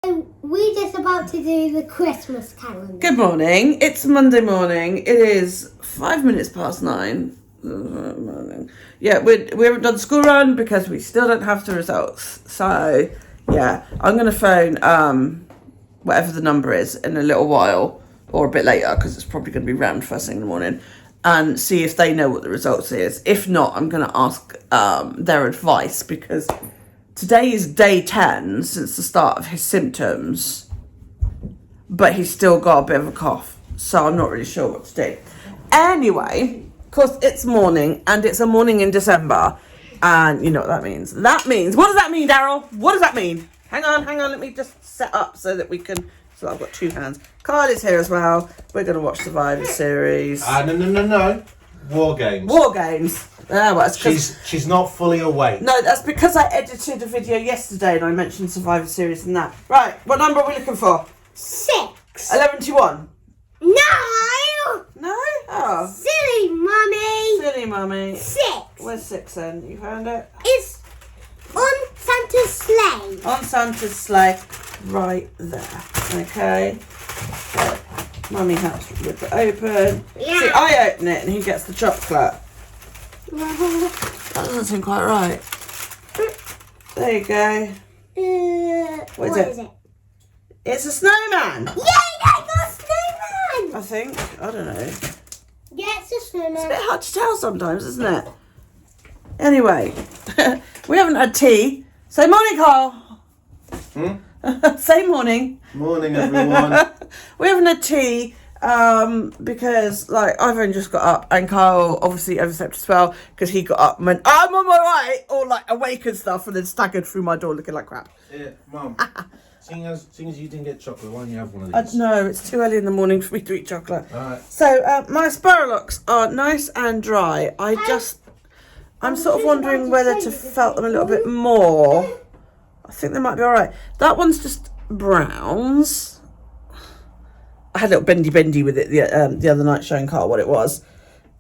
We're just about to do the Christmas calendar. Good morning. It's Monday morning. It is 9:05. Yeah, we haven't done school run because we still don't have the results. So yeah, I'm going to phone whatever the number is in a little while or a bit later because it's probably going to be round first thing in the morning and see if they know what the results is. If not, I'm going to ask their advice because today is day 10 since the start of his symptoms, but he's still got a bit of a cough, so I'm not really sure what to do. Anyway, of course, it's morning, and it's a morning in December, and you know what that means. What does that mean, Daryl? What does that mean? Hang on, let me just set up so that we can, so I've got two hands. Kyle is here as well. We're going to watch Survivor Series. No. War Games. Well, she's not fully awake. No, that's because I edited a video yesterday and I mentioned Survivor Series and that. Right, what number are we looking for? 6. 11 to 1. No! No? Oh. Silly mummy. 6. Where's 6 then? You found it? It's on Santa's sleigh. On Santa's sleigh. Right there. Okay. So, Mummy helps rip it open. Yeah. See, I open it and he gets the chocolate. That doesn't seem quite right. There you go. What is it? It's a snowman. Yay, I got a snowman! I think. I don't know. Yeah, it's a snowman. It's a bit hard to tell sometimes, isn't it? Anyway, we haven't had tea. Say morning, Carl. Say morning. Morning, everyone. We haven't had tea because, like, I've only just got up, and Kyle obviously overslept as well because he got up and went, I'm on my way, or like awake and stuff, and then staggered through my door looking like crap. Yeah, Mum. Seeing as you didn't get chocolate, why don't you have one of these? No, it's too early in the morning for me to eat chocolate. Alright. So my Spiralox are nice and dry. I'm sort of wondering whether to felt them a little bit more. I think they might be alright. That one's just browns. I had a little bendy with it the other night showing Carl what it was.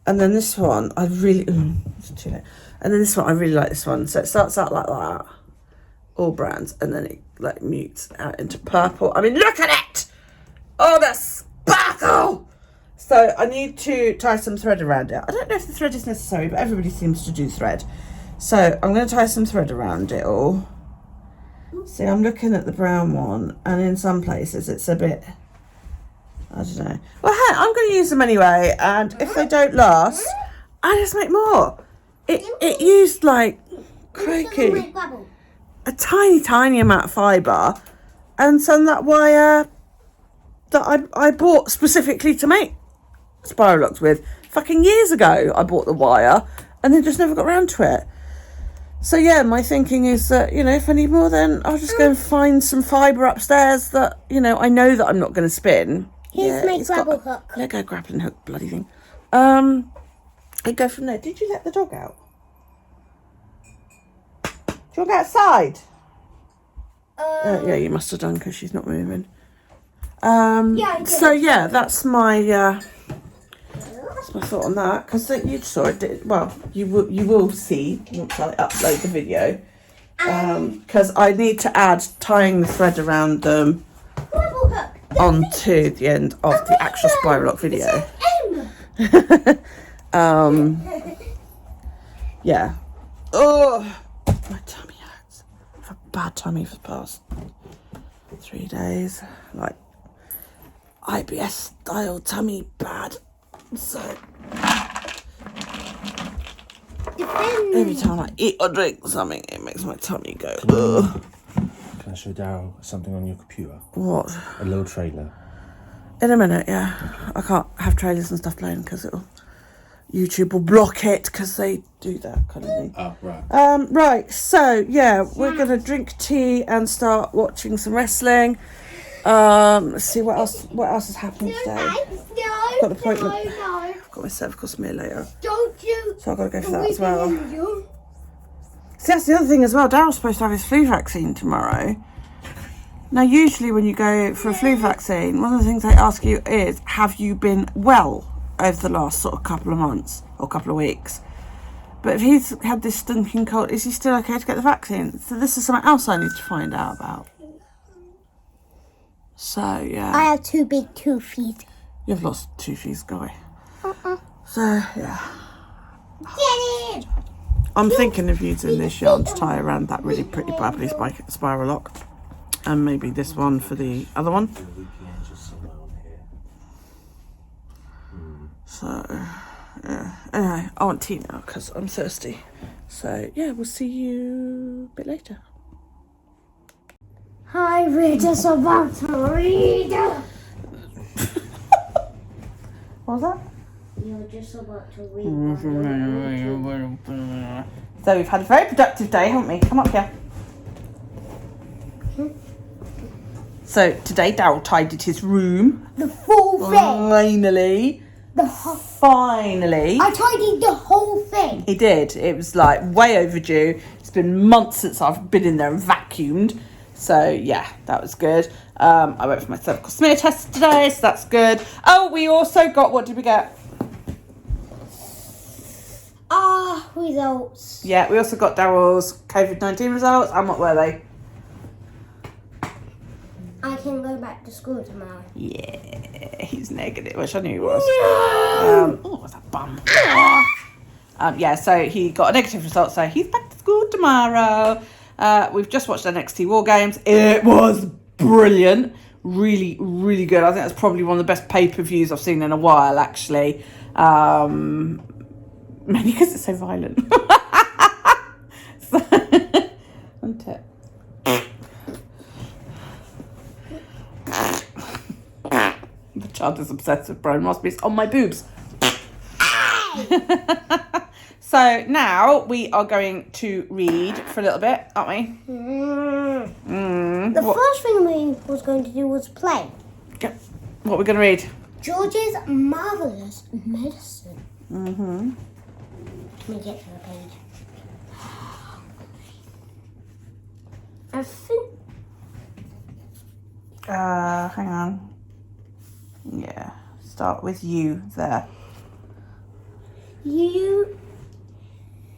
And then this one, it's too late. And then this one, I really like this one. So it starts out like that, all browns, and then it like mutes out into purple. I mean, look at it! Oh, that sparkle! So I need to tie some thread around it. I don't know if the thread is necessary, but everybody seems to do thread. So I'm going to tie some thread around it all. See, I'm looking at the brown one, and in some places it's a bit, I don't know. Well, hey, I'm going to use them anyway, and if they don't last, I just make more. It used like, crikey, a tiny amount of fibre, and some that wire that I bought specifically to make Spiralox with. Fucking years ago, I bought the wire, and then just never got around to it. So yeah, my thinking is that, you know, if I need more, then I'll just go and find some fibre upstairs that, you know I that I'm not going to spin. Here's my grapple hook. Lego grappling hook, bloody thing. I go from there. Did you let the dog out? Do you want to go outside? Yeah, you must have done because she's not moving. So yeah, that's my thought on that, because you saw it. Well, you will see once I upload the video, because I need to add tying the thread around them onto the end of the actual Spiralock video. Yeah. Oh, my tummy hurts. I've had a bad tummy for the past 3 days, like IBS style tummy bad. So every time I eat or drink something, it makes my tummy go. Ugh. Can I show Daryl something on your computer? What? A little trailer. In a minute, yeah. I can't have trailers and stuff playing because YouTube will block it because they do that kind of thing. Oh, right. Right. So yeah, we're gonna drink tea and start watching some wrestling. Let's see what else has happened today. No, got an appointment. No. I've got my cervical smear later. Don't you? So I've got to go for that as well. See, that's the other thing as well. Daryl's supposed to have his flu vaccine tomorrow. Now, usually when you go for a flu vaccine, one of the things they ask you is, have you been well over the last sort of couple of months or couple of weeks? But if he's had this stinking cold, is he still okay to get the vaccine? So this is something else I need to find out about. So, yeah. I have 2 big toothies. You've lost toothies, guy. Uh-uh. So, yeah. Get it! I'm thinking of using this yarn to tie around that really pretty Bradley spiral lock. And maybe this one for the other one. So, yeah. Anyway, I want tea now because I'm thirsty. So, yeah, we'll see you a bit later. Hi, we're just about to read. What was that? You're just about to read. So we've had a very productive day, haven't we? Come up here. So today Daryl tidied his room. The full thing. Finally. Finally. I tidied the whole thing. He did. It was like way overdue. It's been months since I've been in there and vacuumed. So yeah, that was good. I went for my cervical smear test today, so that's good. Oh, we also got, what did we get? Results. Yeah, we also got Daryl's COVID-19 results. And what were they? I can go back to school tomorrow. Yeah, he's negative, which I knew he was. Oh, what's that bum? Yeah, so he got a negative result, so he's back to school tomorrow. We've just watched NXT War Games. It was brilliant. Really, really good. I think that's probably one of the best pay-per-views I've seen in a while, actually. Mainly because it's so violent. So, isn't it? The child is obsessed with brown raspberries on my boobs. So now we are going to read for a little bit, aren't we? The first thing we was going to do was play. Yep. What are we going to read? George's Marvelous Medicine. Mm-hmm. Let me get to the page. I think... Hang on. Yeah, start with you there. You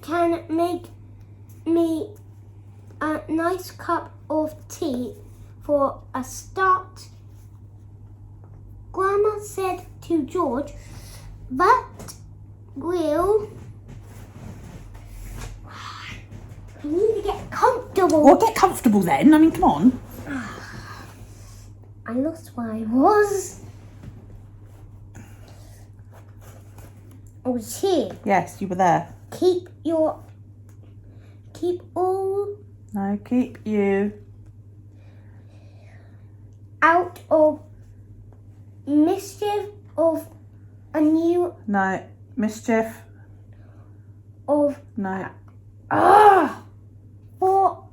can make me a nice cup of tea for a start. Grandma said to George, but will... You need to get comfortable. Well, get comfortable then. I mean, come on. I lost where I was. I was here. Yes, you were there. Keep all No, keep you. out of mischief of a new No, mischief. of No. for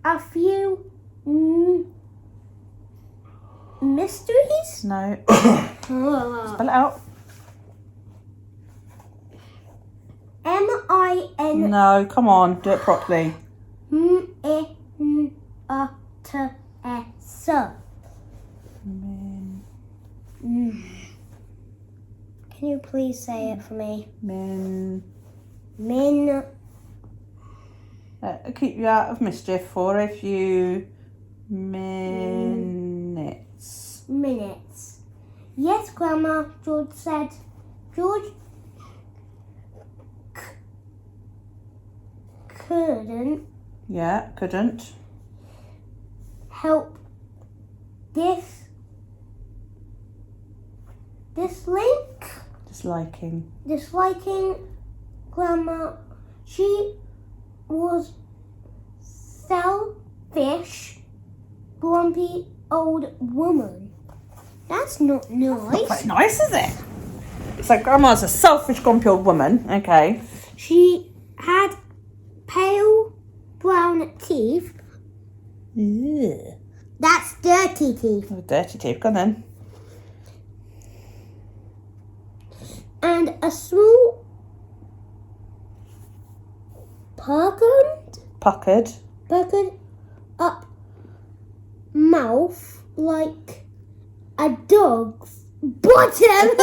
a few mysteries. No. Spell it out. M-I-N No, come on, do it properly. M-E-N-A-T-S. Can you please say it for me? Min. Keep you out of mischief for a few minutes. Yes, Grandma, George said. George couldn't Yeah, couldn't. help disliking Grandma. She was selfish, grumpy old woman. That's not Not nice. very nice, is it? So Grandma's a selfish, grumpy old woman. Okay. She had pale brown teeth. Ew. That's dirty teeth. Oh, dirty teeth. Go on then. And a small puckered up mouth like a dog's bottom.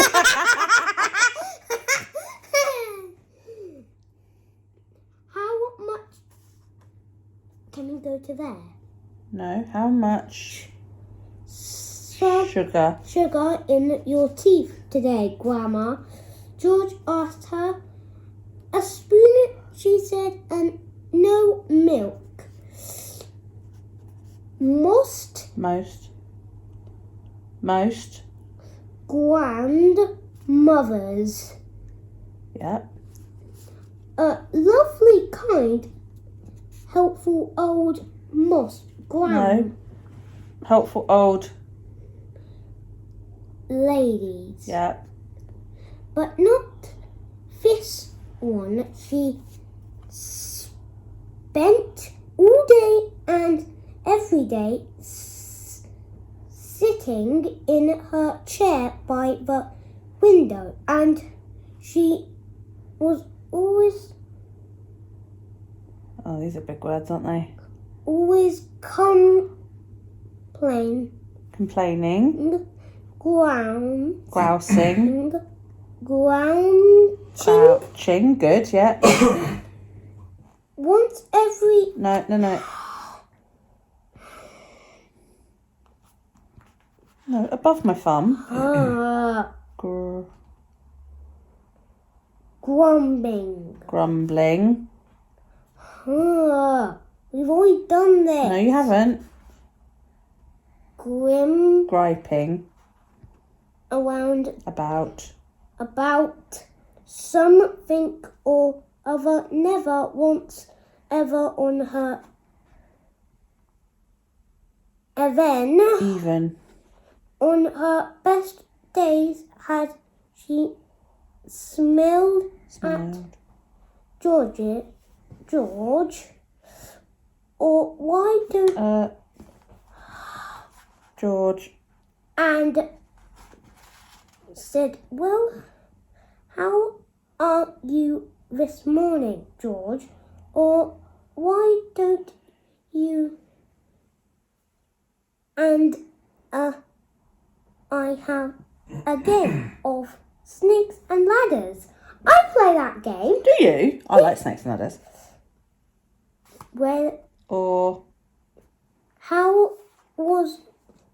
How much? Can we go to there? No, how much? sugar in your teeth today, Grandma? George asked her. A spoon, she said, and no milk. Most grandmothers. Yep. A lovely, kind, helpful old No. Helpful old ladies. Yep. But not this one. She spent all day and every day sitting in her chair by the window, and she was always these are big words, aren't they? Always complaining, grousing, grouching, good, yeah. Once every No. No, above my thumb. Grumbling. We've already done this. No, you haven't. Griping. About. About something or other, never once ever on her. And then. Even. On her best days had she smiled at George, or why don't George, and said, well, how are you this morning, George? Or why don't you? And I have a game of snakes and ladders. I play that game. Do you? I like snakes and ladders. Or how was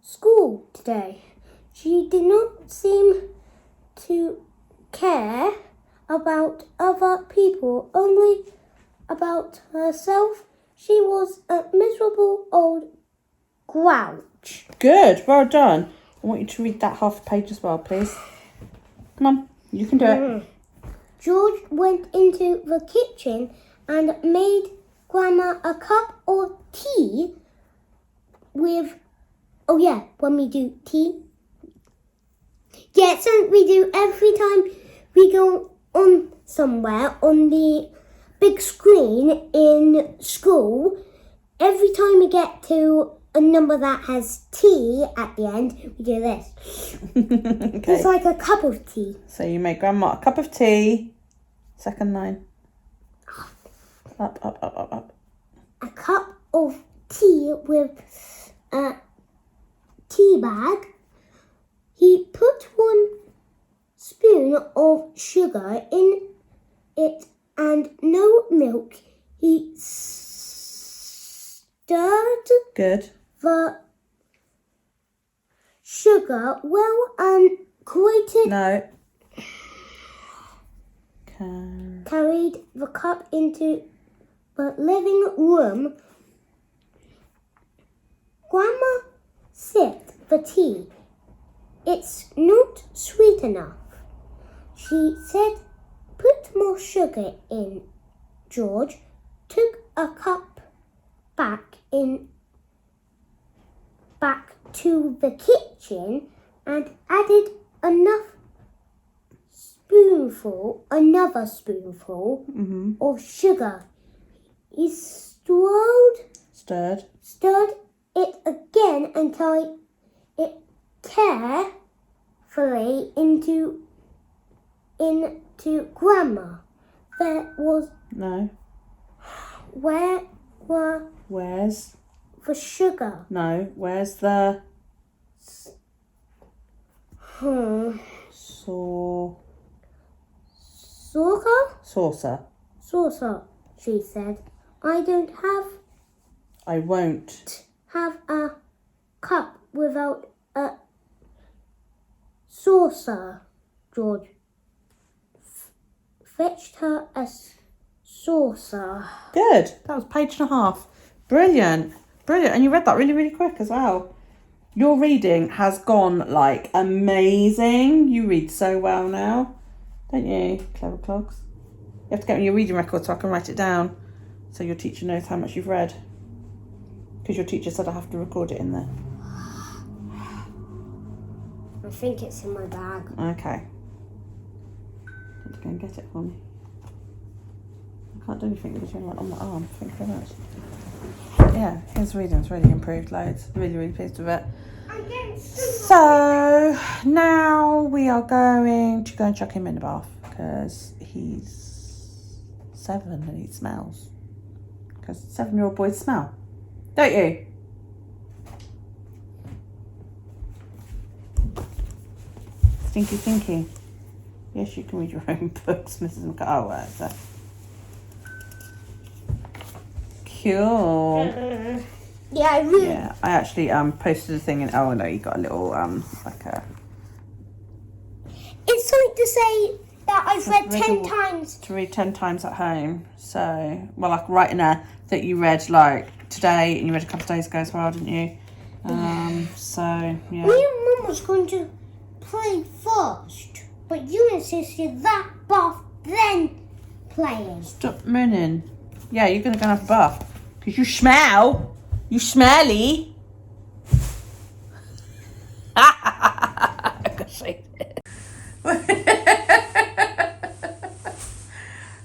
school today? She did not seem to care about other people, only about herself. She was a miserable old grouch. Good, well done. I want you to read that half page as well, please. Come on, you can do it. George went into the kitchen and made Grandma a cup of tea with... Oh yeah, when we do tea. Yeah, so we do every time we go on somewhere on the big screen in school. Every time we get to a number that has tea at the end, we do this. Okay. It's like a cup of tea. So you make Grandma a cup of tea. Second line. Up. A cup of tea with a tea bag. He put 1 spoon of sugar in it and no milk. He stirred Good. the sugar well and carried the cup into the living room. Grandma sipped the tea. It's not sweet enough, she said. Put more sugar in. George took a cup back to the kitchen and added another spoonful of sugar. He stirred it again and carried it carefully into Grandma. There was Where's the sugar? No, where's the saucer, she said. I won't have a cup without a saucer, George. Fetched her a saucer. Good. That was page and a half. Brilliant. Brilliant. And you read that really, really quick as well. Your reading has gone like amazing. You read so well now, don't you, clever clogs? You have to get me your reading record so I can write it down so your teacher knows how much you've read. Because your teacher said I have to record it in there. I think it's in my bag. Okay. Go and get it for me. I can't do anything because you're like on my arm. Thank you very much. Yeah, his reading's really improved loads. Really, really pleased with it. So now we are going to go and chuck him in the bath because he's 7 and he smells. Because 7-year-old boys smell, don't you? Stinky, stinky. Yes, you can read your own books, Mrs. McCall. Oh, so. Cool. Yeah, I actually posted a thing in. Oh no, you got a little like a. It's something to say that I've read 10 times. To read 10 times at home. So, well, like right in there that you read like today and you read a couple of days ago as well, didn't you? So yeah. Me and Mum was going to play first, but you insisted that bath then playing. Stop mooning. Yeah, you're gonna go and have a bath because you smell. You smelly.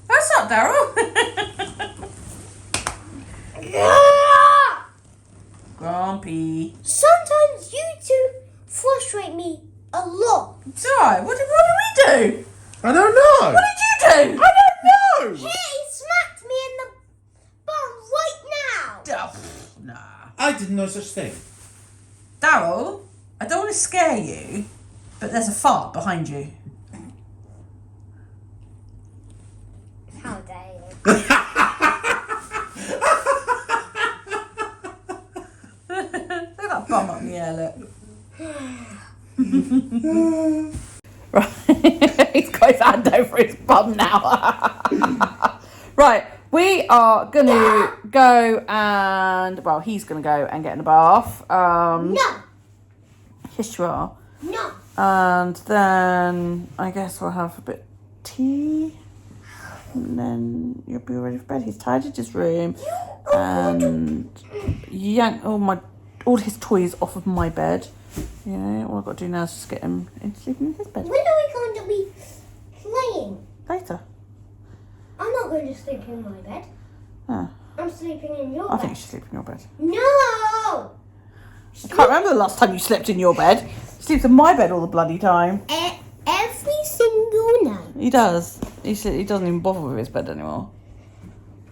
What's up, Daryl? Grumpy. Sometimes you two frustrate me a lot. It's alright. What did we do? I don't know. What did you do? I don't know. He smacked me in the bum right now. Nah. I didn't know such thing. Daryl, I don't want to scare you, but there's a fart behind you. How dare you? Look at that bum up in the air, look. Right, he's got his hand over his bum now. Right, we are going to go and, well, he's going to go and get in the bath. No. Yes, you are. No. And then I guess we'll have a bit of tea. And then you'll be ready for bed. He's tidied his room and yanked all his toys off of my bed. You know, all I've got to do now is just get him sleeping in his bed. When are we going to be playing? Later. I'm not going to sleep in my bed. Oh, I'm sleeping in your I bed. think you should sleep in your bed. No! I can't remember the last time you slept in your bed. He sleeps in my bed all the bloody time. Every single night. He does. He doesn't even bother with his bed anymore.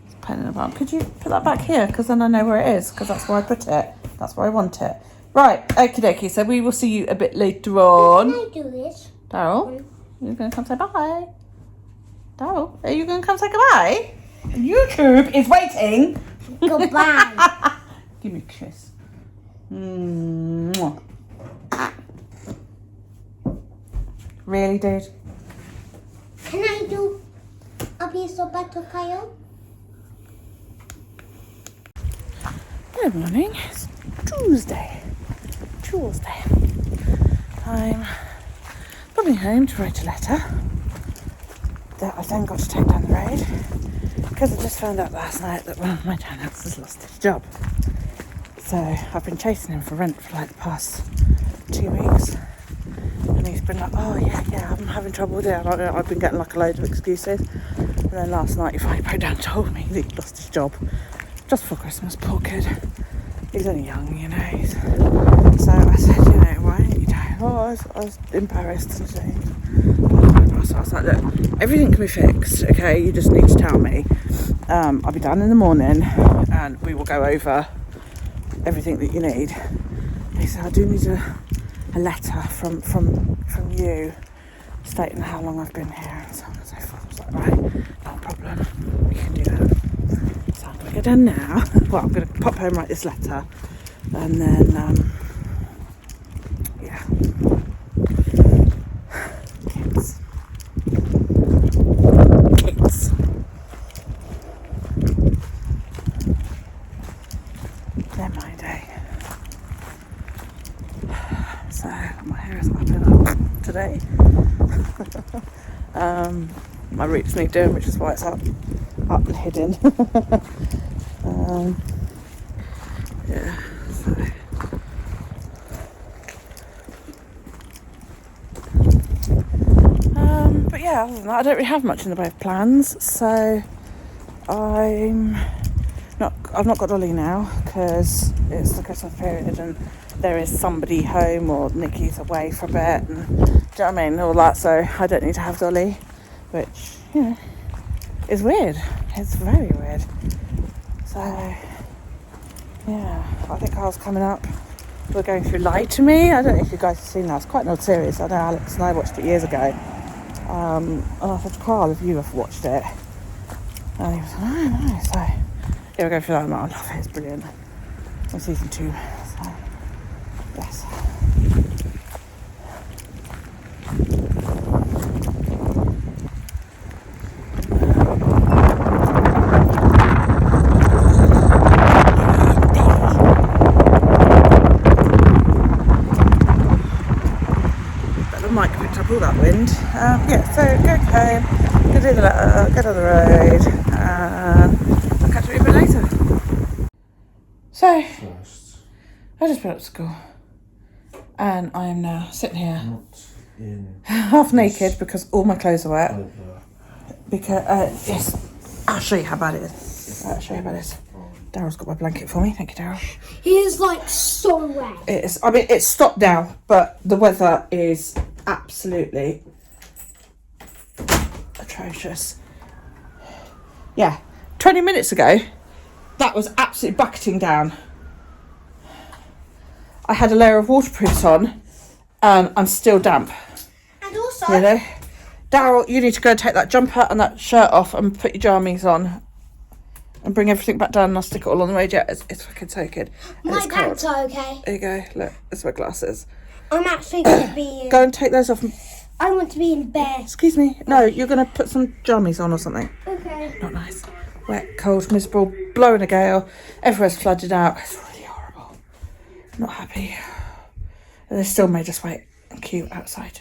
He's penning about. Could you put that back here? Because then I know where it is. Because that's where I put it. That's where I want it. Right. Okie dokie. So we will see you a bit later on. Can I do this? Daryl, you're going to come say bye. Daryl, are you going to come say goodbye? YouTube is waiting. Goodbye. Give me a kiss. Mwah. Really, dude? Can I do a piece of butter, Kyle? Good morning. It's Tuesday. I'm probably home to write a letter that I then got to take down the road because I just found out last night that one of my tenants has lost his job. So I've been chasing him for rent for like the past 2 weeks. And he's been like, oh yeah, I'm having trouble with it. I've been getting like a load of excuses. And then last night he finally broke down and told me that he'd lost his job just before Christmas. Poor kid. He's only young, you know. So I said, you know, why don't you tell him? Oh, I was embarrassed and things. So I was like, look, everything can be fixed, okay? You just need to tell me. I'll be down in the morning and we will go over everything that you need. He said, I do need a letter from you stating how long I've been here and so on and so forth. I was like, right, no problem, we can do that. So I'm going to go down now. Well, I'm going to pop home, write this letter, and then, yeah. So my hair is up and up today. My roots need doing, which is why it's up and hidden. Yeah, so. But yeah, other than that, I don't really have much in the way of plans. So I've not got Dolly now because it's the Christmas period and there is somebody home or Nikki's away for a bit, and do you know what I mean, all that. So I don't need to have Dolly, which, you know, is weird. It's very weird. So yeah, I think Carl's coming up. We're going through Lie to Me. I don't know if you guys have seen that. It's quite an old series. I know Alex and I watched it years ago. And I said to Carl, if you have watched it, and he was like, oh, no. So yeah, we're going through that. I love it. It's brilliant. It's on season 2. So yes. Mike picked up all that wind. Yeah, so go home, go do the letter, go down the road, and I'll catch you a bit later. So, I just been up to school, and I am now sitting here, half naked because all my clothes are wet. Because, yes, I'll show you how bad it is. I'll show you how bad it is. Daryl's got my blanket for me. Thank you, Daryl. He is like so wet. It is. I mean, it's stopped now, but the weather is absolutely atrocious. Yeah, 20 minutes ago, that was absolutely bucketing down. I had a layer of waterproofs on, and I'm still damp. And also, you know, Daryl, you need to go and take that jumper and that shirt off and put your jammies on. And bring everything back down and I'll stick it all on the radio. It's fucking so good. And my pants are okay. There you go. Look, there's my glasses. I'm actually going to be in... Go and take those off. I want to be in bed. Excuse me. No, you're going to put some jammies on or something. Okay. Not nice. Wet, cold, miserable, blowing a gale. Everywhere's flooded out. It's really horrible. Not happy. And they still made us wait and queue outside.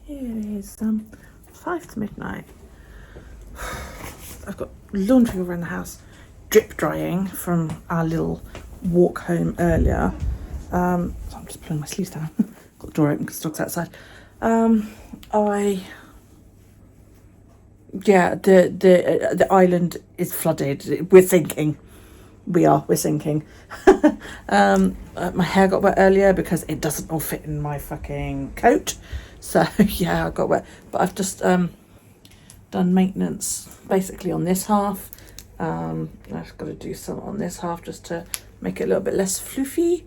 It is 5 to midnight. I've got laundry around the house, drip drying from our little walk home earlier. So I'm just pulling my sleeves down. Got the door open because the dog's outside. The island is flooded. We're sinking. We're sinking. My hair got wet earlier because it doesn't all fit in my fucking coat. So yeah, I got wet. But I've just done maintenance basically on this half. I've got to do some on this half just to make it a little bit less floofy.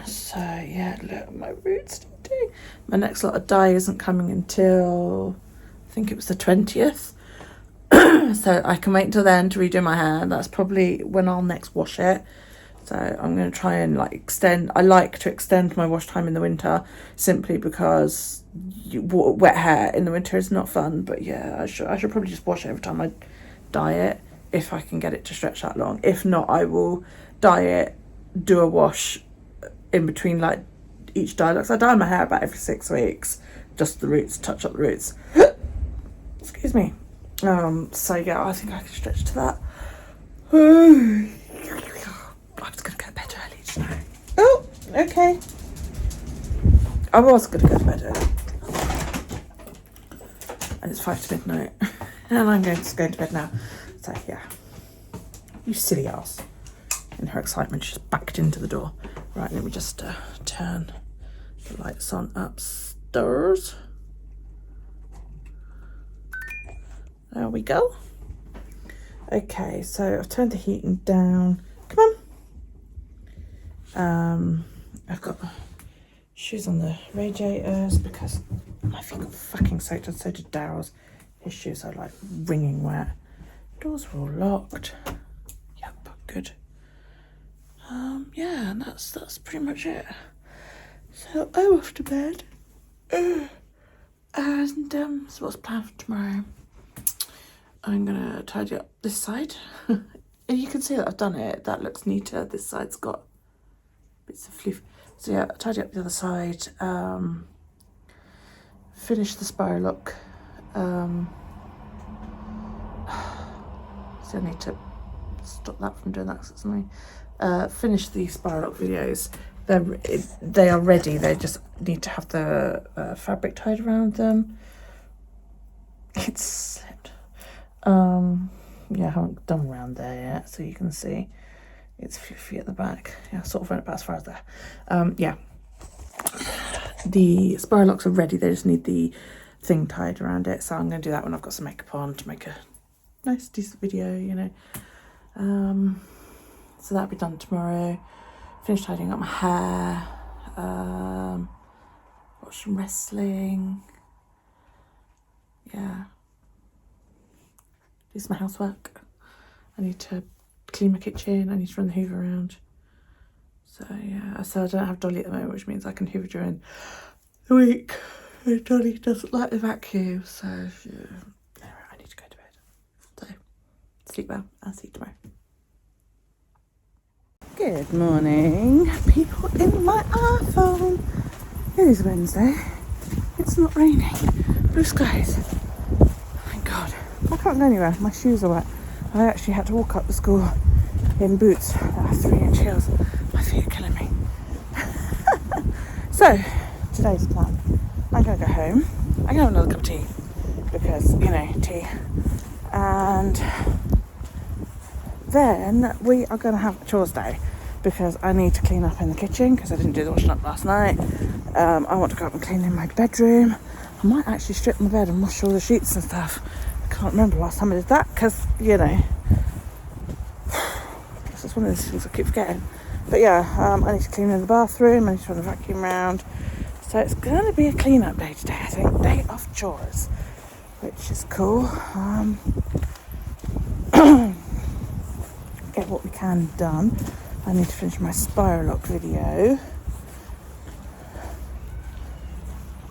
So yeah, look, my roots. My next lot of dye isn't coming until I think it was the 20th. So I can wait until then to redo my hair. That's probably when I'll next wash it. So I'm going to try and extend. I like to extend my wash time in the winter simply because wet hair in the winter is not fun. But yeah, I should probably just wash it every time I dye it if I can get it to stretch that long. If not, I will dye it, do a wash in between each dye. I dye my hair about every 6 weeks, just the roots, touch up the roots. Excuse me. So yeah, I think I can stretch to that. I was going to go to bed early tonight. Oh, okay. I was going to go to bed early. And it's 5 to midnight. And I'm just going to bed now. So, yeah. You silly ass. In her excitement, she's backed into the door. Right, let me just turn the lights on upstairs. There we go. Okay, so I've turned the heating down. Come on. I've got shoes on the radiators because my feet got fucking soaked, and so did Daryl's. His shoes are wringing wet. Doors are all locked. Yep, good. Yeah, and that's pretty much it. So I'm off to bed. And so what's planned for tomorrow? I'm gonna tidy up this side you can see that I've done it. That looks neater. This side's got bits of floof. So yeah, tidy up the other side. Finish the spiral lock. So I need to stop that from doing that because it's annoying. Finish the spiral lock videos. They are ready. They just need to have the fabric tied around them. It's slipped. Yeah, I haven't done around there yet, so you can see it's fluffy at the back. Yeah, sort of went about as far as there. Yeah, the spiral locks are ready. They just need the thing tied around it. So I'm going to do that when I've got some makeup on to make a nice, decent video, you know. So that'll be done tomorrow. Finish tidying up my hair. Watch some wrestling. Yeah. Do some housework. I need to clean my kitchen. I need to run the hoover around. So yeah, so I don't have Dolly at the moment, which means I can hoover during the week. And Dolly doesn't like the vacuum, so yeah. I need to go to bed. So sleep well. I'll see you tomorrow. Good morning, people in my iPhone. It is Wednesday. It's not raining. Blue skies. Thank God. I can't go anywhere. My shoes are wet. I actually had to walk up the school in boots that have 3-inch heels. My feet are killing me. So, today's plan. I'm going to go home. I'm going to have another cup of tea. Because, you know, tea. And then we are going to have a chores day. Because I need to clean up in the kitchen. Because I didn't do the washing up last night. I want to go up and clean in my bedroom. I might actually strip my bed and wash all the sheets and stuff. I can't remember last time I did that. Because, you know, it's one of those things I keep forgetting. But yeah, I need to clean in the bathroom. I need to run the vacuum round. So it's going to be a clean up day today, I think. Day of chores, which is cool. Get what we can done. I need to finish my spiral lock video.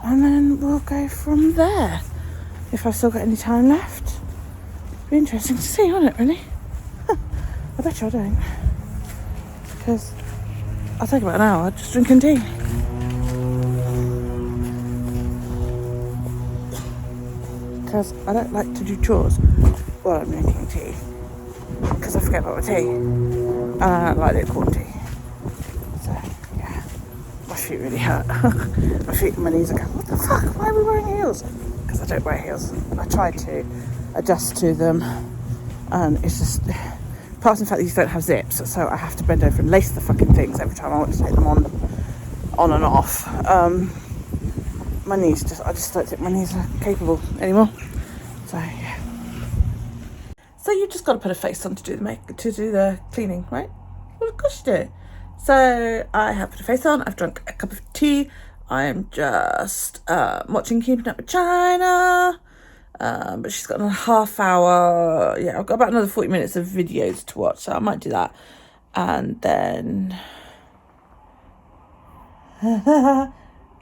And then we'll go from there. If I've still got any time left. It'll be interesting to see, won't it, really? I bet you I don't. Because I'll take about an hour just drinking tea. Because I don't like to do chores while I'm drinking tea. Because I forget about my tea. And I don't like lukewarm tea. So, yeah. My feet really hurt. My feet and my knees are going, what the fuck? Why are we wearing heels? Because I don't wear heels. I tried to adjust to them. And it's just, apart from the fact that these don't have zips, so I have to bend over and lace the fucking things every time I want to take them on and off. My knees I just don't think my knees are capable anymore. So yeah. So you just got to put a face on to do the cleaning, right? Well, of course you do. So I have put a face on. I've drunk a cup of tea. I am just watching Keeping Up with China. But she's got another half hour. Yeah, I've got about another 40 minutes of videos to watch, so I might do that. And then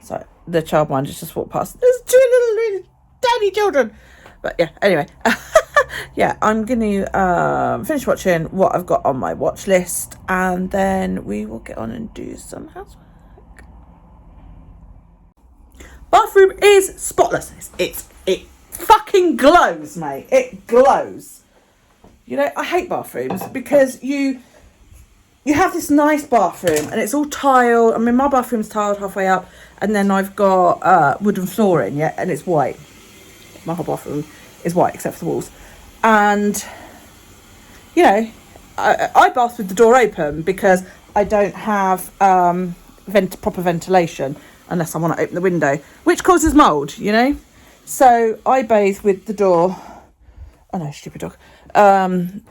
sorry, the childminder just walked past. There's two little tiny children. But yeah, anyway. Yeah, I'm going to finish watching what I've got on my watch list. And then we will get on and do some housework. Bathroom is spotless. It fucking glows, mate. It glows. You know, I hate bathrooms because you have this nice bathroom and it's all tiled. I mean, my bathroom's tiled halfway up, and then I've got wooden flooring, yeah, and it's white. My whole bathroom is white except for the walls. And, you know, I bath with the door open because I don't have proper ventilation unless I want to open the window, which causes mould, you know. So I bathe with the door. Oh no, stupid dog.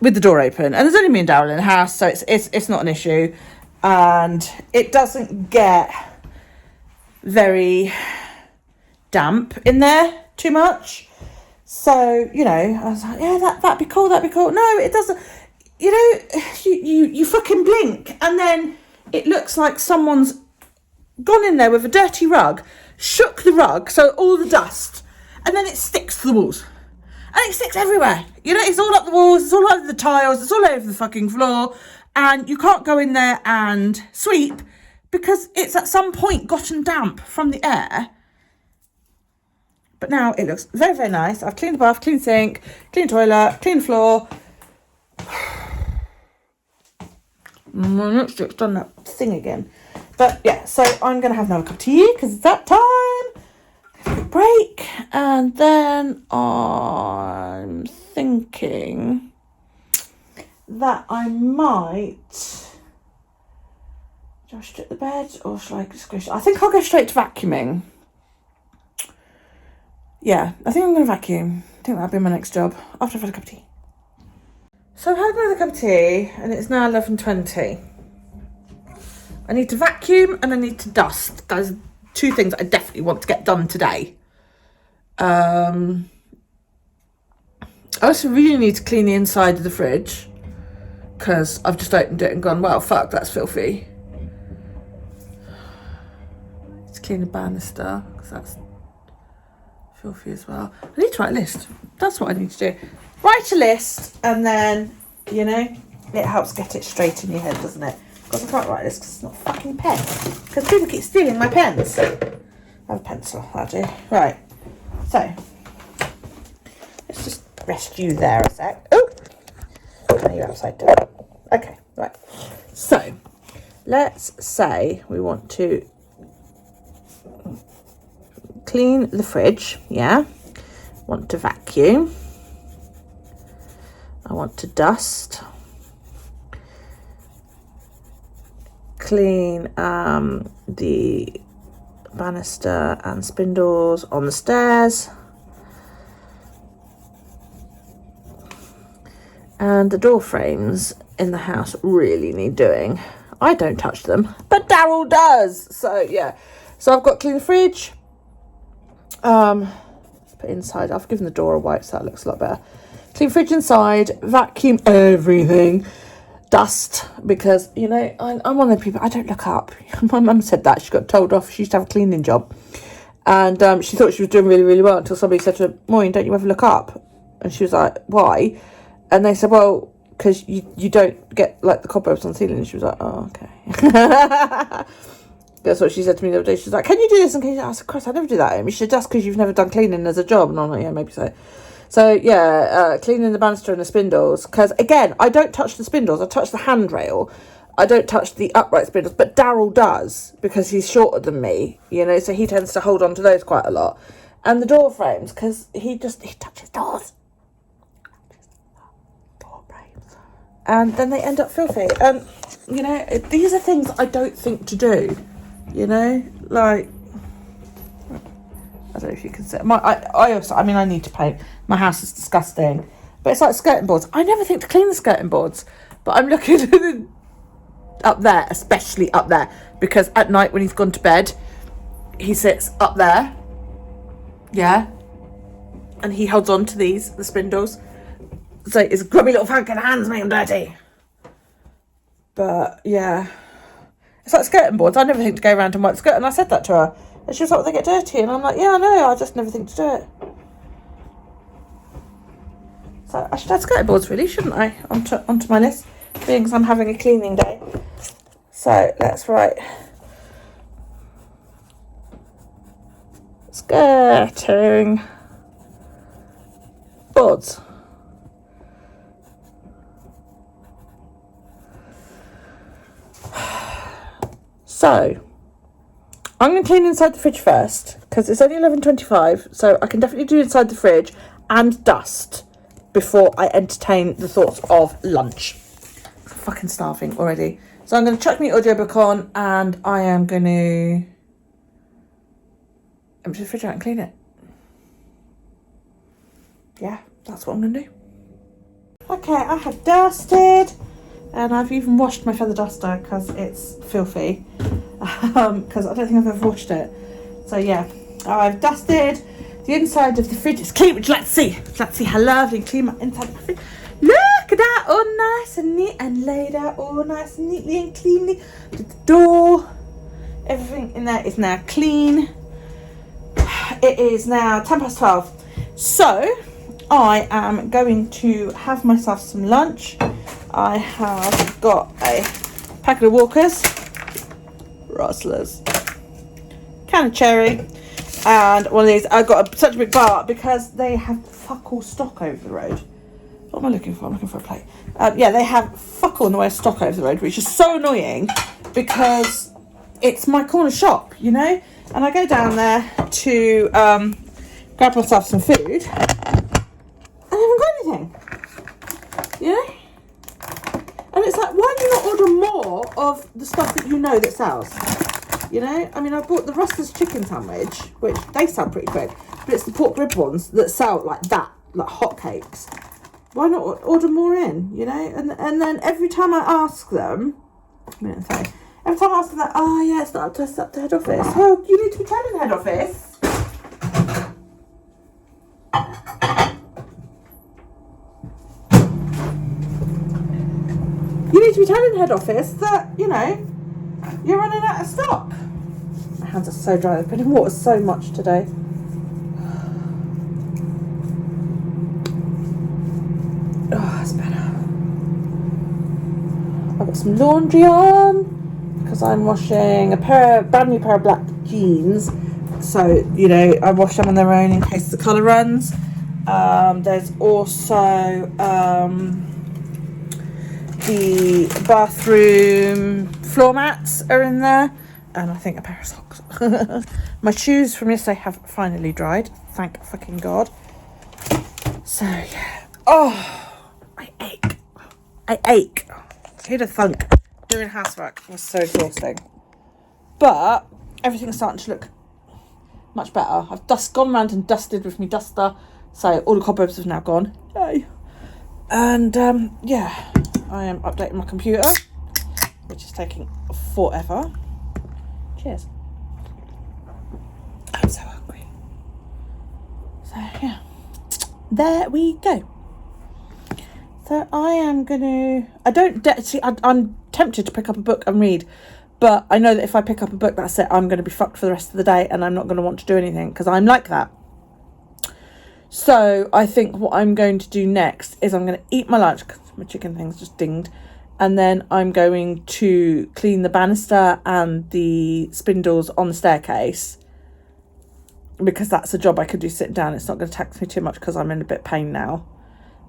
With the door open, and there's only me and Daryl in the house, so it's not an issue, and it doesn't get very damp in there too much. So, you know, I was like, yeah, that'd be cool. No, it doesn't. You know, you fucking blink, and then it looks like someone's gone in there with a dirty rug, shook the rug, so all the dust, and then it sticks to the walls. and it sticks everywhere. You know, it's all up the walls, it's all over the tiles, it's all over the fucking floor, and you can't go in there and sweep because it's at some point gotten damp from the air. But now it looks very, very nice. I've cleaned the bath, cleaned the sink, cleaned the toilet, cleaned the floor. My lipstick's done that thing again. But yeah, so I'm going to have another cup of tea because it's that time. Have a break. And then I'm thinking that I might... Do I strip the bed or shall I just go... I think I'll go straight to vacuuming. Yeah, I think I'm going to vacuum. I think that'll be my next job after I've had a cup of tea. So I've had another cup of tea and it's now 11:20. I need to vacuum and I need to dust. Those are two things I definitely want to get done today. I also really need to clean the inside of the fridge because I've just opened it and gone, well, fuck, that's filthy. Let's clean the banister because that's filthy as well. I need to write a list. That's what I need to do. Write a list and then, you know, it helps get it straight in your head, doesn't it? Because I can't write this because it's not a fucking pen. Because people keep stealing my pens. I have a pencil, I do. Right. So, let's just rest you there a sec. Oh! Now you're upside down. Okay, right. So, let's say we want to clean the fridge, yeah? Want to vacuum. I want to dust. Clean the banister and spindles on the stairs. And the door frames in the house really need doing. I don't touch them, but Daryl does. So yeah. So I've got to clean the fridge. Let's put inside. I've given the door a wipe so that looks a lot better. Clean fridge inside, vacuum everything, dust, because, you know, I'm one of the people, I don't look up. My mum said that. She got told off. She used to have a cleaning job. And she thought she was doing really, really well until somebody said to her, Maureen, don't you ever look up? And she was like, why? And they said, well, because you don't get, like, the cobwebs on the ceiling. And she was like, oh, okay. That's what she said to me the other day. She was like, can you do this? And can you? I said, Christ, I never do that. And she said, just because you've never done cleaning as a job. And I'm like, yeah, maybe so. So, yeah, cleaning the banister and the spindles. Because, again, I don't touch the spindles. I touch the handrail. I don't touch the upright spindles. But Daryl does, because he's shorter than me, you know. So he tends to hold on to those quite a lot. And the door frames, because he touches doors. Door frames. And then they end up filthy. And, you know, these are things I don't think to do. You know, like... I don't know if you can see. I need to paint. My house is disgusting. But it's like skirting boards. I never think to clean the skirting boards. But I'm looking at the, up there, especially up there. Because at night when he's gone to bed, he sits up there. Yeah. And he holds on to the spindles. So his grubby little fucking hands make him dirty. But, yeah. It's like skirting boards. I never think to go around and wipe the skirt. And I said that to her. And she was like, well, they get dirty. And I'm like, yeah, I know. I just never think to do it. So I should add skirting boards, really, shouldn't I? Onto my list. Being because I'm having a cleaning day. So let's write. Skirting boards. So I'm going to clean inside the fridge first because it's only 11:25, so I can definitely do inside the fridge and dust before I entertain the thoughts of lunch. I'm fucking starving already. So I'm going to chuck my audiobook on and I am going to empty the fridge out and clean it. Yeah, that's what I'm going to do. Okay, I have dusted and I've even washed my feather duster because it's filthy. Because I don't think I've ever washed it. So yeah, I've dusted the inside of the fridge. It's clean. Would you like to see? Let's see how lovely and clean my inside of the fridge. Look at that, all nice and neat and laid out, all nice and neatly and cleanly. The door, everything in there is now clean. It is now 12:10. So I am going to have myself some lunch. I have got a packet of Walkers, Rustlers, can of cherry, and one of these. I got such a big bar because they have fuck all stock over the road. What am I looking for? I'm looking for a plate. Yeah, they have fuck all in the way of stock over the road, which is so annoying because it's my corner shop, you know? And I go down there to grab myself some food. I haven't got anything, you know? And it's like, why do you not order more of the stuff that you know that sells? You know, I mean, I bought the Rustler's chicken sandwich, which they sell pretty quick, but it's the pork rib ones that sell like that, like hotcakes. Why not order more in, you know? And then every time I ask them, every time I ask them that, oh yeah, it's not up to head office. Well, you need to be telling head office. You need to be telling head office that, you know, you're running out of stock. My hands are so dry. I've been in water so much today. Oh, that's better. I've got some laundry on because I'm washing a brand new pair of black jeans. So, you know, I wash them on their own in case the colour runs. There's also the bathroom floor mats are in there, and I think a pair of socks. My shoes from yesterday have finally dried, thank fucking God. So yeah, oh, I ache. Who'd have thunk? Doing housework was so exhausting, but everything's starting to look much better. I've gone around and dusted with my duster, so all the cobwebs have now gone. Yay! And yeah, I am updating my computer, which is taking forever. Cheers. I'm so hungry. So yeah, there we go. So I am gonna. I'm tempted to pick up a book and read, but I know that if I pick up a book, that's it. I'm going to be fucked for the rest of the day, and I'm not going to want to do anything because I'm like that. So I think what I'm going to do next is I'm going to eat my lunch because my chicken thing's just dinged, and then I'm going to clean the banister and the spindles on the staircase because that's a job I could do sitting down. It's not going to tax me too much because I'm in a bit of pain now.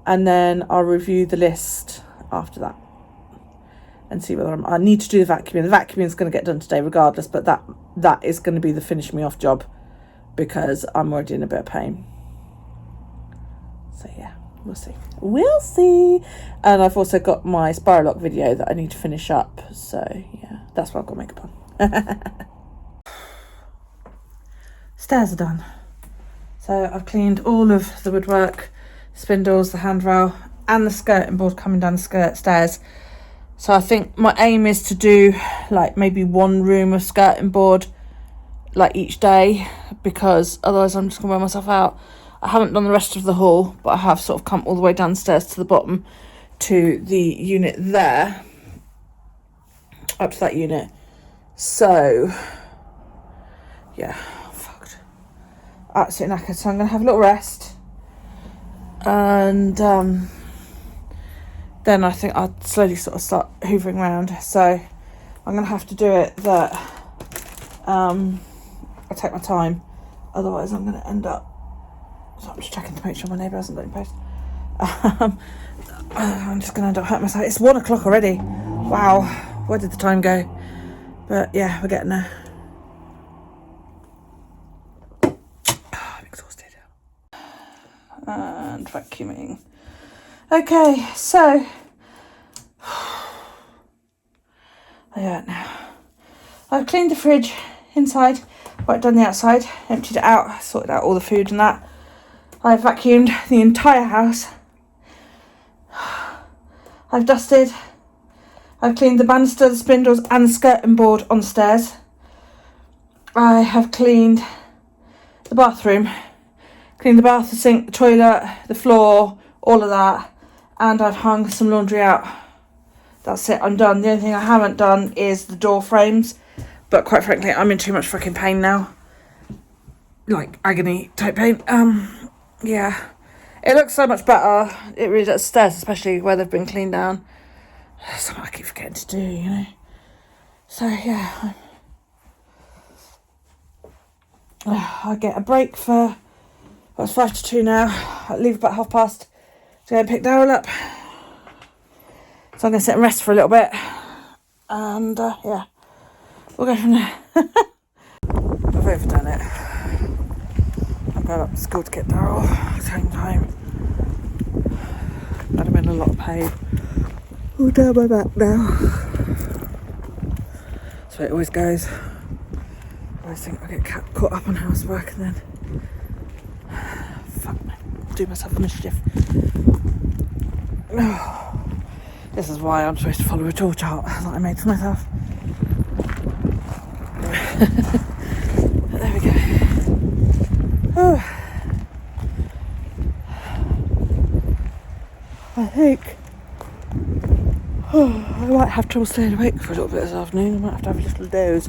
And then I'll review the list after that and see whether I need to do the vacuuming. The vacuuming is going to get done today regardless, but that is going to be the finish me off job because I'm already in a bit of pain. So yeah, we'll see. And I've also got my spiral lock video that I need to finish up. So yeah, that's what I've got makeup on. Stairs are done. So I've cleaned all of the woodwork, spindles, the handrail, and the skirting board coming down the stairs. So I think my aim is to do like maybe one room of skirting board like each day, because otherwise I'm just gonna wear myself out. I haven't done the rest of the hall, but I have sort of come all the way downstairs to the bottom to the unit there, up to that unit. So yeah, fucked, absolutely knackered. So I'm gonna have a little rest, and then I think I'll slowly sort of start hoovering around. So I'm gonna have to do it that I take my time, otherwise I'm gonna end up. So I'm just checking to make sure my neighbour hasn't got any post. I'm just gonna end up hurting myself. It's 1 o'clock already. Wow, where did the time go? But yeah, we're getting there. I'm exhausted. And vacuuming. Okay, so I don't know. I've cleaned the fridge inside, wiped down the outside, emptied it out, sorted out all the food and that. I've vacuumed the entire house. I've dusted. I've cleaned the banister, the spindles and the skirting board on the stairs. I have cleaned the bathroom, cleaned the bath, the sink, the toilet, the floor, all of that. And I've hung some laundry out. That's it, I'm done. The only thing I haven't done is the door frames. But quite frankly, I'm in too much fucking pain now. Like agony type pain. Yeah. It looks so much better. It really does. Stairs, especially where they've been cleaned down. Something I keep forgetting to do, you know. So yeah, I get a break for, well, it's 5 to 2 now. I leave about 1:30 to go and pick Daryl up. So I'm going to sit and rest for a little bit. And yeah, we'll go from there. I've overdone it. I'm going up to school to get Daryl at the same time. I'm in a lot of pain. All down my back now. So it always goes. I always think I get caught up on housework and then fuck me, do myself a mischief. This is why I'm supposed to follow a tour chart that I made for myself. There we go. Oh. I think I might have trouble staying awake for a little bit this afternoon. I might have to have a little doze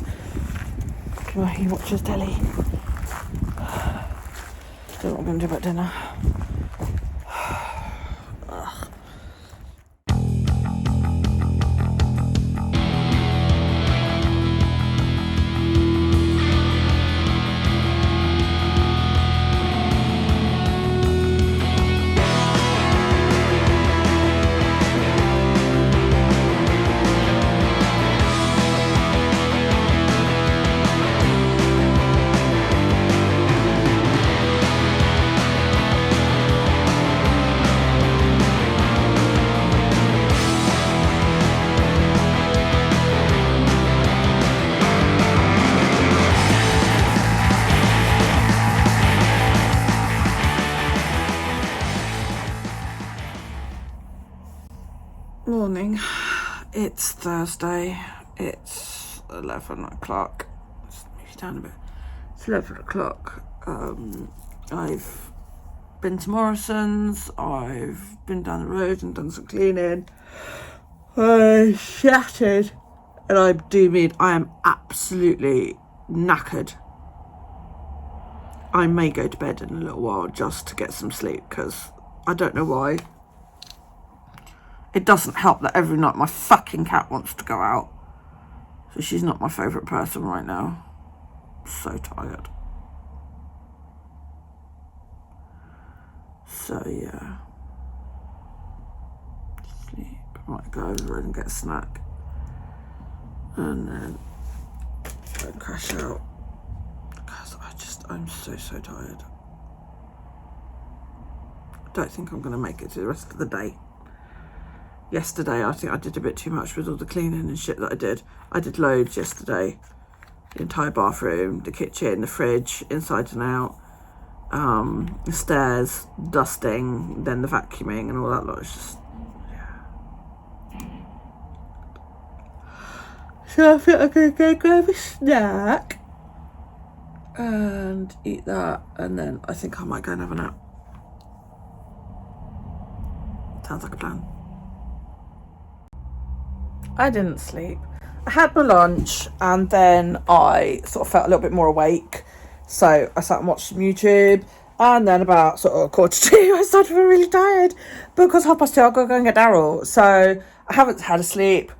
while he watches telly. Don't know what I'm going to do about dinner. Morning. It's Thursday. It's 11 o'clock. Let's move down a bit. It's 11 o'clock. I've been to Morrison's. I've been down the road and done some cleaning. I shattered. And I do mean I am absolutely knackered. I may go to bed in a little while just to get some sleep because I don't know why. It doesn't help that every night my fucking cat wants to go out. So she's not my favourite person right now. I'm so tired. So yeah. Sleep. I might go over and get a snack. And then go and crash out. Because I'm so tired. I don't think I'm going to make it to the rest of the day. Yesterday, I think I did a bit too much with all the cleaning and shit that I did. I did loads yesterday. The entire bathroom, the kitchen, the fridge, inside and out, the stairs, dusting, then the vacuuming and all that lot. It's just, yeah. So I think I'm going to go grab a snack and eat that. And then I think I might go and have a nap. Sounds like a plan. I didn't sleep. I had my lunch and then I sort of felt a little bit more awake. So I sat and watched some YouTube. And then about sort of 1:45, I started feeling really tired. Because 2:30, I've got to go and get Daryl. So I haven't had a sleep.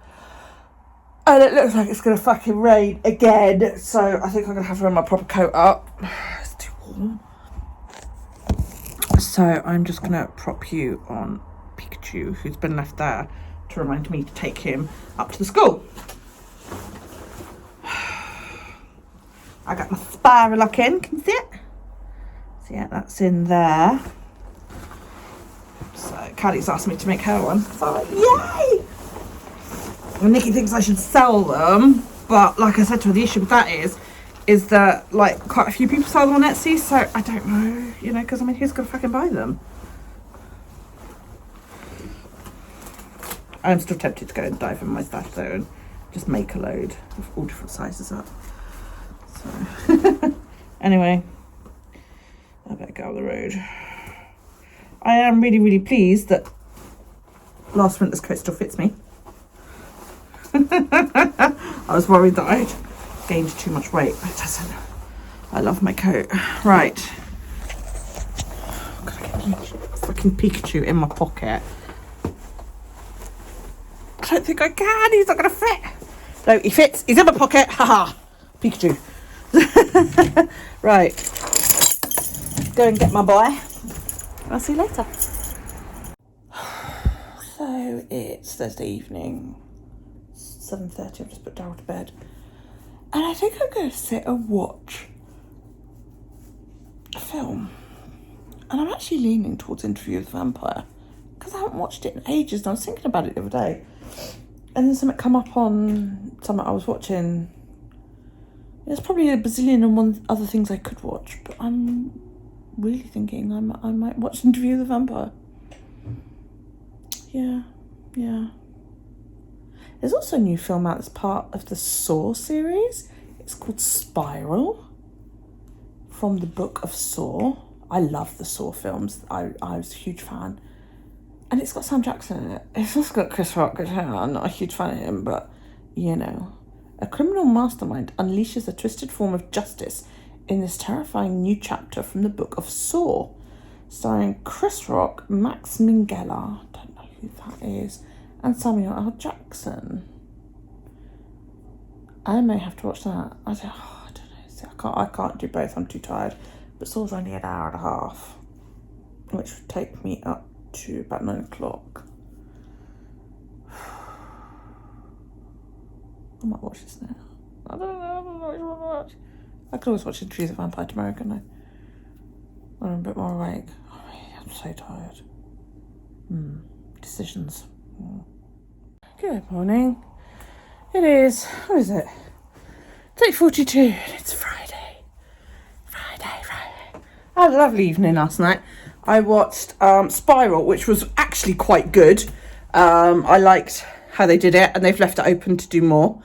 And it looks like it's going to fucking rain again. So I think I'm going to have to wear my proper coat up. It's too warm. So I'm just going to prop you on Pikachu, who's been left there, to remind me to take him up to the school. I got my spiral lock in, can you see it? So yeah, that's in there. So Caddy's asked me to make her one. So yay! Well, Nikki thinks I should sell them, but like I said to her, the issue with that is that like quite a few people sell them on Etsy, so I don't know, you know, because I mean, who's gonna fucking buy them? I'm still tempted to go and dive in my stash though and just make a load of all different sizes up. So anyway, I better get on the road. I am really pleased that last winter's coat still fits me. I was worried that I'd gained too much weight, but it doesn't. I love my coat. Right. Gotta get fucking Pikachu in my pocket. I don't think I can. He's not going to fit. No, he fits. He's in my pocket. Haha. Pikachu. Right. Go and get my boy. I'll see you later. So it's Thursday evening. 7:30. I've just put Daryl to bed. And I think I'm going to sit and watch a film. And I'm actually leaning towards Interview with the Vampire. Because I haven't watched it in ages. And I was thinking about it the other day. And then something come up on something I was watching. There's probably a bazillion and one other things I could watch. But I'm really thinking I might watch Interview with the Vampire. Yeah. There's also a new film out that's part of the Saw series. It's called Spiral, from the book of Saw. I love the Saw films. I was a huge fan. And it's got Sam Jackson in it. It's also got Chris Rock. I'm not a huge fan of him, but, you know. A criminal mastermind unleashes a twisted form of justice in this terrifying new chapter from the book of Saw, starring Chris Rock, Max Minghella, don't know who that is, and Samuel L. Jackson. I may have to watch that. I don't know. See, I can't do both. I'm too tired. But Saw's only an hour and a half, which would take me up to about 9 o'clock. I might watch this now. I don't know what I watch. I could always watch Interview with the Vampire tomorrow, couldn't I? When I'm a bit more awake. I'm so tired. Decisions. Good morning. It is, what is it? It's 8:42. It's Friday. I had a lovely evening last night. I watched Spiral, which was actually quite good. I liked how they did it, and they've left it open to do more.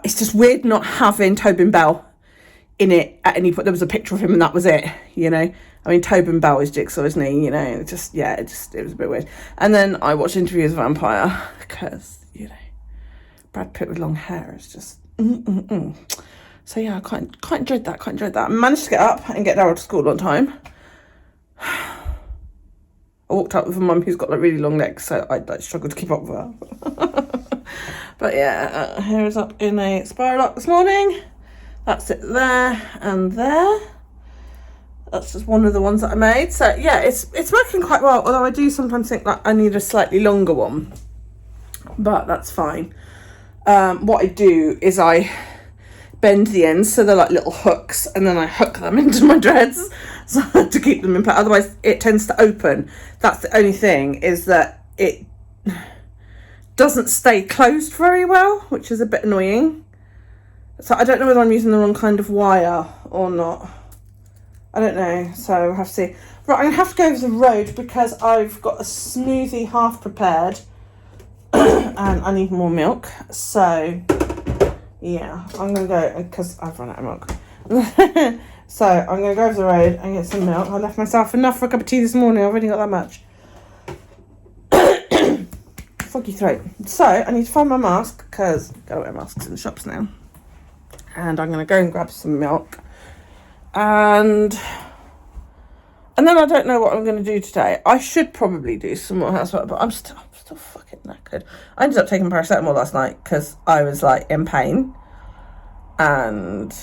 It's just weird not having Tobin Bell in it at any point. There was a picture of him and that was it, you know. I mean, Tobin Bell is Jigsaw, isn't he? You know, it was a bit weird. And then I watched Interview with the Vampire because, you know, Brad Pitt with long hair is just So yeah, I quite enjoyed that. I managed to get up and get Daryl to school on time. I walked up with a mum who's got like really long legs, so I struggled to keep up with her. But yeah, hair is up in a spiral up this morning. That's it there and there. That's just one of the ones that I made. So yeah, it's working quite well, although I do sometimes think that I need a slightly longer one. But that's fine. What I do is I bend the ends so they're like little hooks, and then I hook them into my dreads so to keep them in place. Otherwise it tends to open. That's the only thing, is that it doesn't stay closed very well, which is a bit annoying. So I don't know whether I'm using the wrong kind of wire or not. I don't know, so I'll have to see. Right, I'm going to have to go over the road because I've got a smoothie half prepared and I need more milk. So, yeah, I'm going to go, because I've run out of milk. So, I'm going to go over the road and get some milk. I left myself enough for a cup of tea this morning. I've already got that much. Foggy throat. So, I need to find my mask because I've got to wear masks in the shops now. And I'm going to go and grab some milk. And then I don't know what I'm going to do today. I should probably do some more housework, but I'm still fucking knackered. I ended up taking paracetamol last night because I was like in pain, and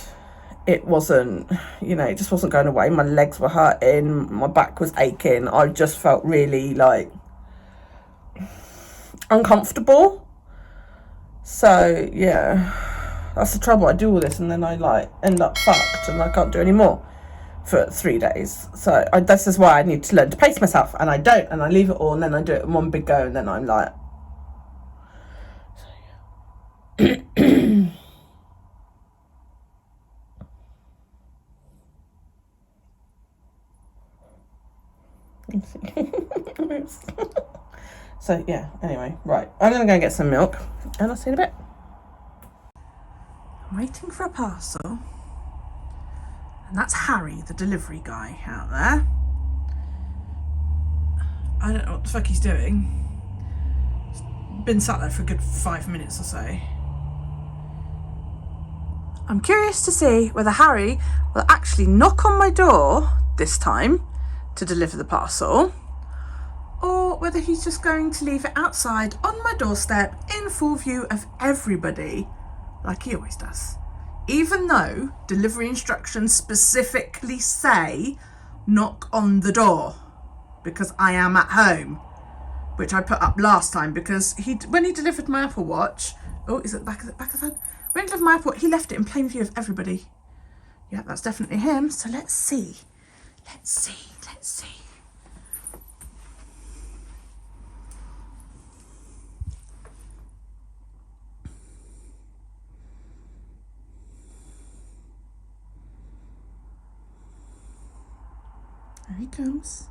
it wasn't, you know, it just wasn't going away. My legs were hurting, my back was aching. I just felt really like uncomfortable. So yeah. That's the trouble. I do all this and then I like end up fucked and I can't do any more for 3 days. So this is why I need to learn to pace myself, and I don't, and I leave it all and then I do it in one big go and then I'm like, so yeah, anyway, right, I'm gonna go and get some milk and I'll see you in a bit. Waiting for a parcel, and that's Harry, the delivery guy out there. I don't know what the fuck he's doing. He's been sat there for a good 5 minutes or so. I'm curious to see whether Harry will actually knock on my door this time to deliver the parcel, whether he's just going to leave it outside on my doorstep in full view of everybody, like he always does. Even though delivery instructions specifically say knock on the door, because I am at home, which I put up last time because when he delivered my Apple Watch, oh, is it back of the phone? When he delivered my Apple Watch, he left it in plain view of everybody. Yeah, that's definitely him. So let's see. Let's see. There he comes.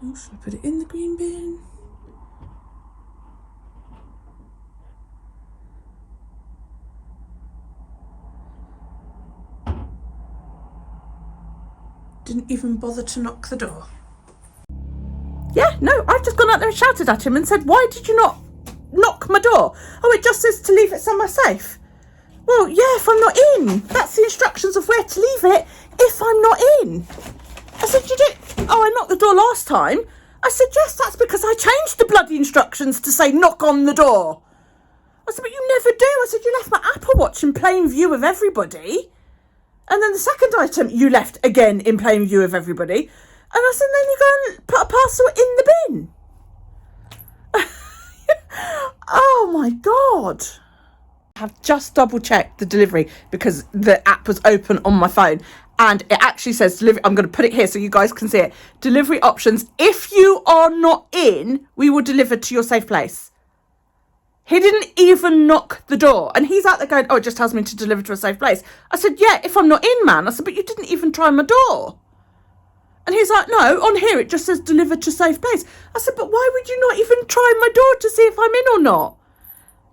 Oh, should I put it in the green bin? Didn't even bother to knock the door. Yeah, no, I've just gone out there and shouted at him and said, why did you not knock my door? Oh, it just says to leave it somewhere safe. Well, yeah, if I'm not in. That's the instructions of where to leave it if I'm not in. I said, you did. Oh, I knocked the door last time. I said, yes, that's because I changed the bloody instructions to say knock on the door. I said, but you never do. I said, you left my Apple Watch in plain view of everybody. And then the second item you left again in plain view of everybody. And I said, then you go and put a parcel in the bin. Oh my God. I have just double checked the delivery because the app was open on my phone and it actually says delivery. I'm going to put it here so you guys can see it. Delivery options. If you are not in, we will deliver to your safe place. He didn't even knock the door and he's out there going, oh, it just tells me to deliver to a safe place. I said, yeah, if I'm not in, man. I said, but you didn't even try my door. And he's like, no, on here it just says deliver to safe place. I said, but why would you not even try my door to see if I'm in or not?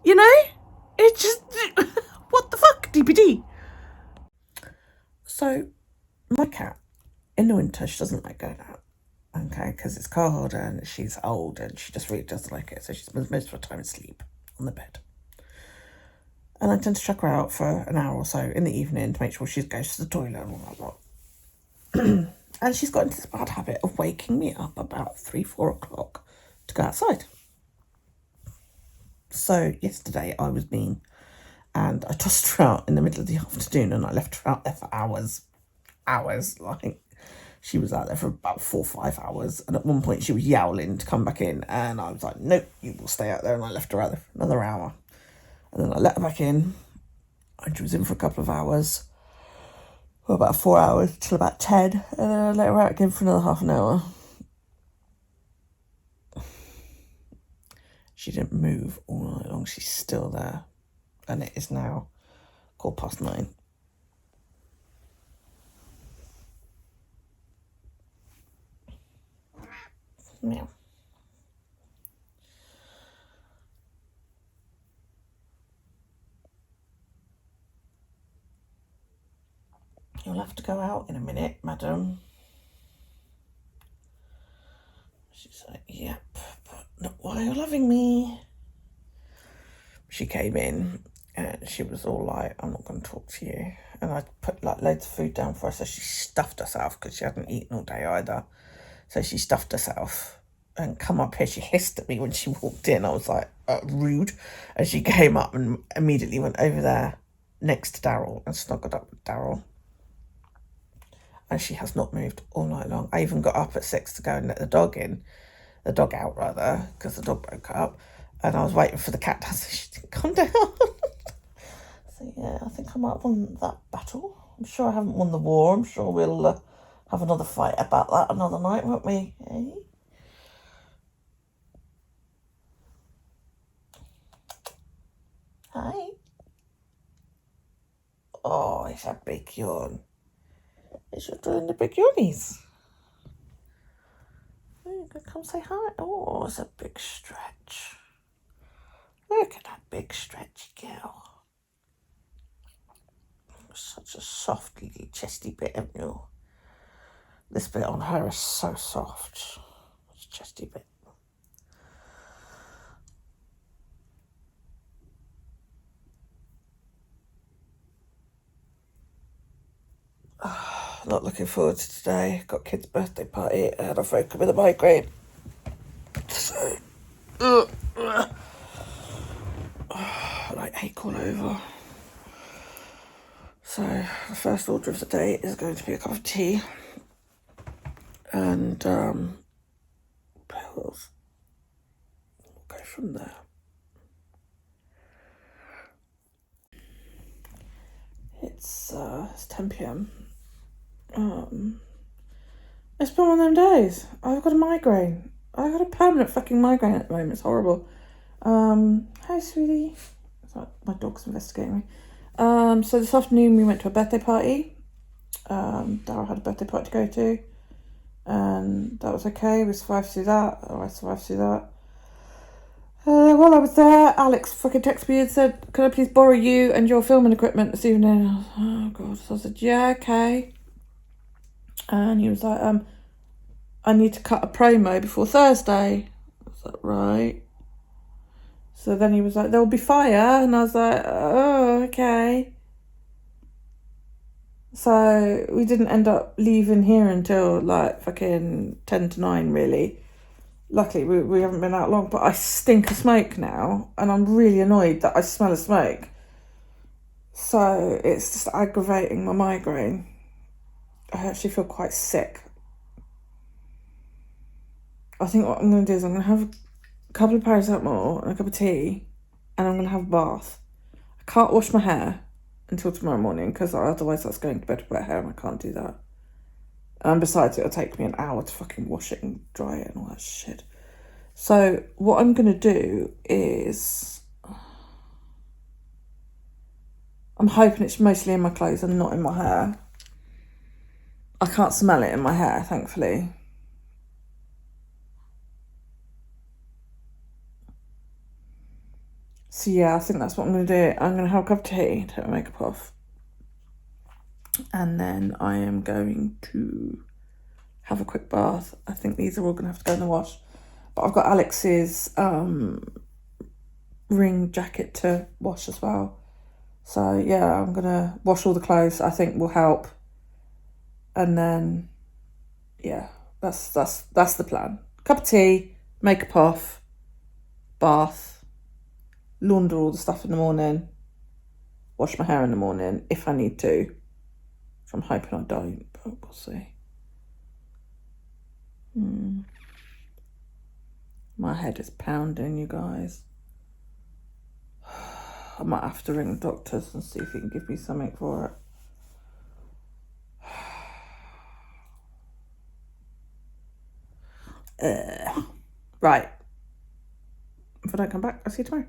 You know? It just, what the fuck, DPD? So, my cat, in the winter, she doesn't like going out, okay, because it's cold and she's old and she just really doesn't like it. So she spends most of her time asleep on the bed. And I tend to chuck her out for an hour or so in the evening to make sure she goes to the toilet and all that lot. And she's got into this bad habit of waking me up about 3-4 o'clock to go outside. So yesterday I was mean and I tossed her out in the middle of the afternoon and I left her out there for hours, like she was out there for about 4 or 5 hours. And at one point she was yowling to come back in and I was like, nope, you will stay out there. And I left her out there for another hour. And then I let her back in and she was in for a couple of hours, for about 4 hours till about 10. And then I let her out again for another half an hour. She didn't move all night long. She's still there. And it is now 9:15. Meow. You'll have to go out in a minute, madam. She's like, yep, but not while you're loving me. She came in and she was all like, I'm not going to talk to you. And I put like loads of food down for her, so she stuffed herself because she hadn't eaten all day either. So she stuffed herself and come up here. She hissed at me when she walked in. I was like, rude. And she came up and immediately went over there next to Daryl and snuggled up with Daryl. And she has not moved all night long. I even got up at 6 to go and let the dog out rather, because the dog broke up. And I was waiting for the cat to so she didn't come down. So yeah, I think I might have won that battle. I'm sure I haven't won the war. I'm sure we'll have another fight about that another night, won't we? Eh? Hi. Oh, it's a big yawn. Is you doing the big yawnies? You can come say hi. Oh, it's a big stretch. Look at that big stretchy girl. Such a soft little chesty bit, haven't you? This bit on her is so soft. It's a chesty bit. not looking forward to today. Got kids' birthday party and I've woken up with a migraine. So, like ache all over. So the first order of the day is going to be a cup of tea and pills. We'll go from there. It's 10 p.m. It's been one of them days. I've got a migraine. I've got a permanent fucking migraine at the moment. It's horrible. Hi, sweetie. Sorry, my dog's investigating me. So this afternoon we went to a birthday party. Dara had a birthday party to go to. And that was okay. We survived through that. I survived through that. While I was there, Alex fucking texted me and said, "Can I please borrow you and your filming equipment this evening?" I was, oh god. So I said, "Yeah, okay." And he was like, "I need to cut a promo before Thursday." I was like, "Right." So then he was like, "There'll be fire," and I was like, "Oh, okay." So we didn't end up leaving here until like fucking 10 to 9, really. Luckily, we haven't been out long, but I stink of smoke now, and I'm really annoyed that I smell of smoke. So it's just aggravating my migraine. I actually feel quite sick. I think what I'm going to do is I'm going to have a couple of paracetamol and a cup of tea, and I'm going to have a bath. I can't wash my hair until tomorrow morning, because otherwise that's going to bed with wet hair, and I can't do that. And besides, it'll take me an hour to fucking wash it and dry it and all that shit. So what I'm going to do is, I'm hoping it's mostly in my clothes and not in my hair. I can't smell it in my hair, thankfully. So yeah, I think that's what I'm going to do. I'm going to have a cup of tea, take my makeup off. And then I am going to have a quick bath. I think these are all going to have to go in the wash. But I've got Alex's ring jacket to wash as well. So yeah, I'm going to wash all the clothes. I think will help. And then, yeah, that's the plan. Cup of tea, makeup off, bath, launder all the stuff in the morning, wash my hair in the morning if I need to. I'm hoping I don't, but we'll see. My head is pounding, you guys. I might have to ring the doctors and see if he can give me something for it. Right. If I don't come back, I'll see you tomorrow.